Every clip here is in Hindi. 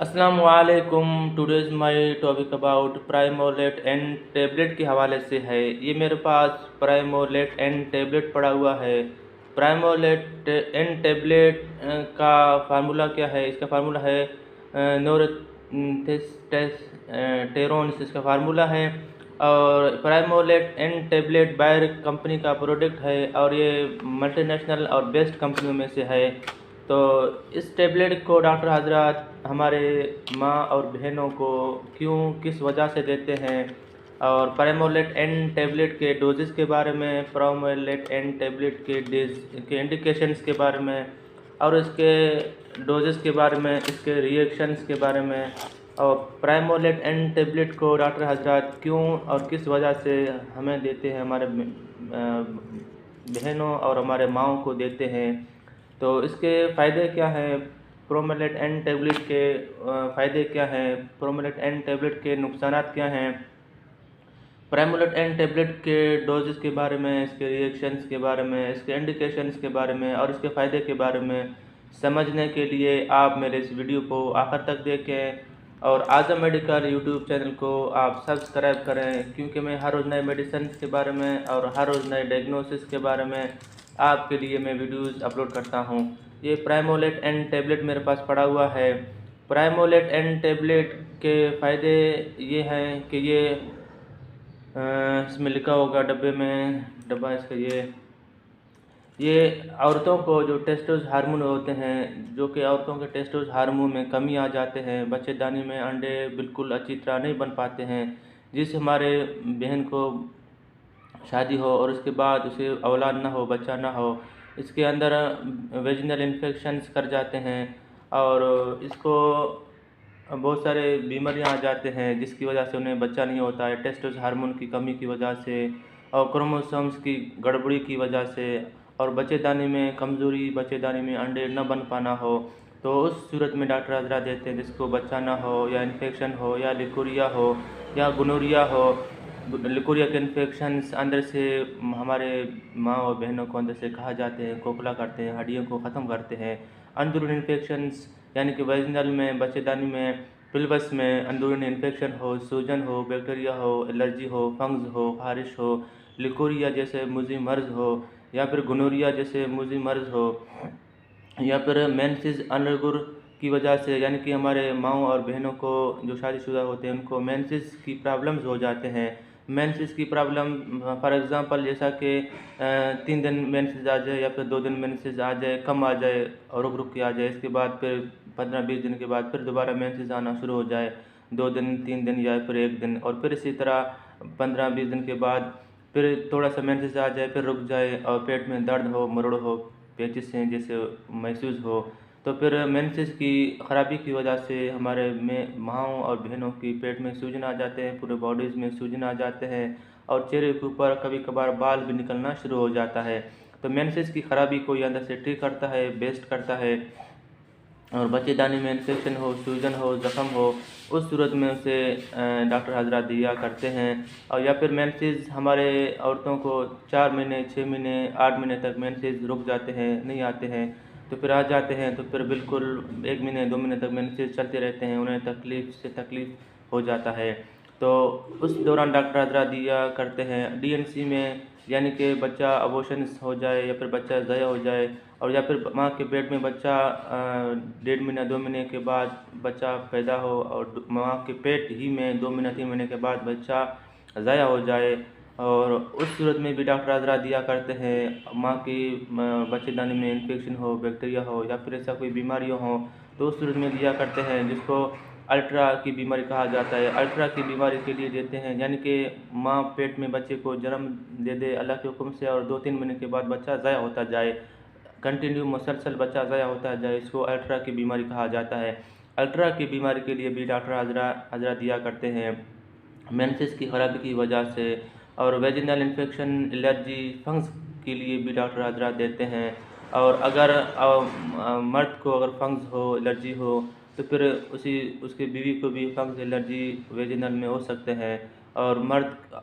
अस्सलामुअलैकुम। Today's my topic about Primolut and tablet के हवाले से है। ये मेरे पास प्राइमोलेट एंड टैबलेट पड़ा हुआ है। प्राइमोलेट एंड टैबलेट का फार्मूला क्या है? इसका फार्मूला है नोरथेस्टेरोन इसका फार्मूला है। और प्राइमोलेट एंड टैबलेट बायर कंपनी का प्रोडक्ट है और ये मल्टीनेशनल और बेस्ट कंपनियों में से है। तो इस टैबलेट को डॉक्टर हजरात हमारे माँ और बहनों को क्यों किस वजह से देते हैं, और प्राइमोलेट एन टैबलेट के डोजेस के बारे में, प्राइमोलेट एन टैबलेट के इंडिकेशंस के बारे में, और इसके डोजेस के बारे में, इसके रिएक्शंस के बारे में, और प्राइमोलेट एन टैबलेट को डॉक्टर हजरात क्यों और किस वजह से हमें देते हैं, हमारे बहनों और हमारे माँओं को देते हैं। तो इसके फ़ायदे क्या हैं? प्रोमेलेट एन टैबलेट के फ़ायदे क्या हैं? प्रोमेलेट एन टैबलेट के नुकसानात क्या हैं? प्राइमोलेट एन टैबलेट के डोजेस के बारे में, इसके रिएक्शंस के बारे में, इसके इंडिकेशंस के बारे में और इसके फ़ायदे के बारे में समझने के लिए आप मेरे इस वीडियो को आखिर तक देखें और आज़म मेडिकल यूट्यूब चैनल को आप सब्सक्राइब करें, क्योंकि मैं हर रोज़ नए मेडिसिन के बारे में और हर रोज़ नए डायग्नोसिस के बारे में आपके लिए मैं वीडियोज़ अपलोड करता हूँ। ये प्राइमोलेट एन टैबलेट मेरे पास पड़ा हुआ है। प्राइमोलेट एन टैबलेट के फ़ायदे ये हैं कि ये इसमें लिखा होगा डब्बे में, डब्बा इसका ये औरतों को जो टेस्टोस हार्मोन होते हैं, जो कि औरतों के टेस्टोस हार्मोन में कमी आ जाते हैं, बच्चेदानी में अंडे बिल्कुल अच्छी तरह नहीं बन पाते हैं, जिस हमारे बहन को शादी हो और उसके बाद उसे औलाद ना हो, बच्चा ना हो, इसके अंदर वेजिनल इन्फेक्शंस कर जाते हैं और इसको बहुत सारे बीमारियां आ जाते हैं, जिसकी वजह से उन्हें बच्चा नहीं होता है, टेस्टोस हार्मोन की कमी की वजह से और क्रोमोसोम्स की गड़बड़ी की वजह से, और बच्चेदानी में कमज़ोरी, बच्चेदानी में अंडे न बन पाना हो। तो उस सूरत में डॉक्टर हजरा देते हैं जिसको बच्चा ना हो या इन्फेक्शन हो या लिकोरिया हो या गुनोरिया हो। लिकोरिया के इन्फेक्शंस अंदर से हमारे माँ और बहनों को अंदर से खा जाते हैं, खोखला करते हैं, हड्डियों को ख़त्म करते हैं। अंदरूनी इन्फेक्शंस यानी कि वेजिनल में, बच्चेदानी में, पिल्वस में अंदरूनी इन्फेक्शन हो, सूजन हो, बैक्टीरिया हो, एलर्जी हो, फंग्स हो, खारिश हो, लिकोरिया जैसे मुजी मर्ज हो या फिर गुनोरिया जैसे मुजी मर्ज हो, या फिर मेंसेस अनरेगुलर की वजह से, यानी कि हमारे माँओं और बहनों को जो शादीशुदा होते हैं उनको मेंसेस की प्रॉब्लम्स हो जाते हैं। मेंसेस की प्रॉब्लम फॉर एग्ज़ाम्पल जैसा कि 3 दिन मेंसेस आ जाए या फिर 2 दिन मेंसेस आ जाए, कम आ जाए और रुक के आ जाए, इसके बाद फिर 15-20 दिन के बाद फिर दोबारा मेंसेस आना शुरू हो जाए, 2 दिन, 3 दिन या फिर 1 दिन, और फिर इसी तरह 15-20 दिन के बाद फिर थोड़ा सा मेंसेस आ जाए, फिर रुक जाए और पेट में दर्द हो, मरोड़ हो, पेचिस हैं जैसे महसूस हो, तो फिर मेंसेस की ख़राबी की वजह से हमारे में माँओं और बहनों की पेट में सूजन आ जाते हैं, पूरे बॉडीज़ में सूजन आ जाते हैं और चेहरे के ऊपर कभी कभार बाल भी निकलना शुरू हो जाता है। तो मेंसेस की ख़राबी को ये अंदर से ठीक करता है, बेस्ट करता है। और बच्चेदानी में इन्फेक्शन हो, सूजन हो, ज़ख़म हो, उस सूरत में उसे डॉक्टर हजरात दिया करते हैं। और या फिर मेंसेस हमारे औरतों को 4 महीने, 6 महीने, 8 महीने तक मेंसेस रुक जाते हैं, नहीं आते हैं, तो फिर आ जाते हैं तो फिर बिल्कुल 1 महीने, 2 महीने तक मेंसेस चलते रहते हैं, उन्हें तकलीफ़ से तकलीफ़ हो जाता है। तो उस दौरान डॉक्टर हजरात दिया करते हैं डीएनसी में, यानी कि बच्चा अबॉर्शंस हो जाए या फिर बच्चा ज़ाया हो जाए, और या फिर माँ के पेट में बच्चा 1.5 महीना, 2 महीने के बाद बच्चा पैदा हो और माँ के पेट ही में 2 महीना, 3 महीने के बाद बच्चा ज़ाया हो जाए, और उस सूरत में भी डॉक्टर हजरात दिया करते हैं। माँ की बच्चेदानी में इन्फेक्शन हो, बैक्टीरिया हो या फिर ऐसा कोई बीमारी हो, तो उस सूरत में दिया करते हैं, जिसको अल्ट्रा की बीमारी कहा जाता है। अल्ट्रा की बीमारी के लिए देते हैं, यानी कि माँ पेट में बच्चे को जन्म दे दे अल्लाह के हुक्म से और 2-3 महीने के बाद बच्चा ज़ाया होता जाए, कंटिन्यू मुसलसल बच्चा ज़ाया होता जाए, इसको अल्ट्रा की बीमारी कहा जाता है। अल्ट्रा की बीमारी के लिए भी डॉक्टर हजरा दिया करते हैं मेंसेस की खराबी की वजह से, और वेजिनल इन्फेक्शन, एलर्जी, फंग्स के लिए भी डॉक्टर हजरात देते हैं। और अगर मर्द को अगर फंग्स हो, एलर्जी हो, तो फिर उसकी बीवी को भी फंग्स, एलर्जी वेजिनल में हो सकते हैं। और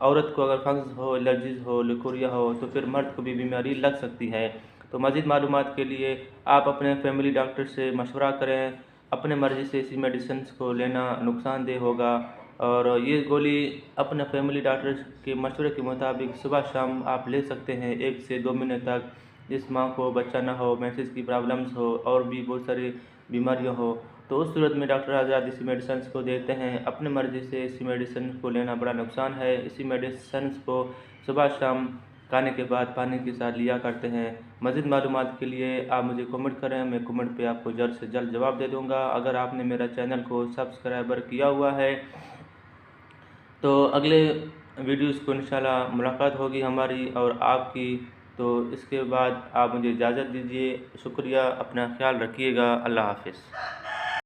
औरत को अगर फंग्स हो, एलर्जीज़ हो, लिकोरिया हो, तो फिर मर्द को भी बीमारी लग सकती है। तो मज़ीद मालूमात के लिए आप अपने फैमिली डॉक्टर से मशवरा करें अपने मर्ज़ी से इसी मेडिसिन्स को लेना नुकसानदेह होगा। और ये गोली अपने फैमिली डॉक्टर के मशवरे के मुताबिक सुबह शाम आप ले सकते हैं 1 से 2 महीने तक। जिस माँ को बच्चा ना हो, मेंसेस की प्रॉब्लम्स हो और भी बहुत सारी बीमारियाँ हो, तो उस सूरत में डॉक्टर आज़ाद इसी मेडिसिन्स को देते हैं। अपनी मर्ज़ी से इसी मेडिसिन को लेना बड़ा नुकसान है। इसी मेडिसिन्स को सुबह शाम खाने के बाद पानी के साथ लिया करते हैं। मज़ीद मालूमात के लिए आप मुझे कमेंट करें, मैं कमेंट पे आपको जल्द से जल्द जवाब दे दूँगा। अगर आपने मेरा चैनल को सब्सक्राइबर किया हुआ है तो अगले वीडियोज़ को इंशाल्लाह मुलाकात होगी हमारी और आपकी। तो इसके बाद आप मुझे इजाज़त दीजिए। शुक्रिया, अपना ख्याल रखिएगा। अल्लाह हाफ़िज़।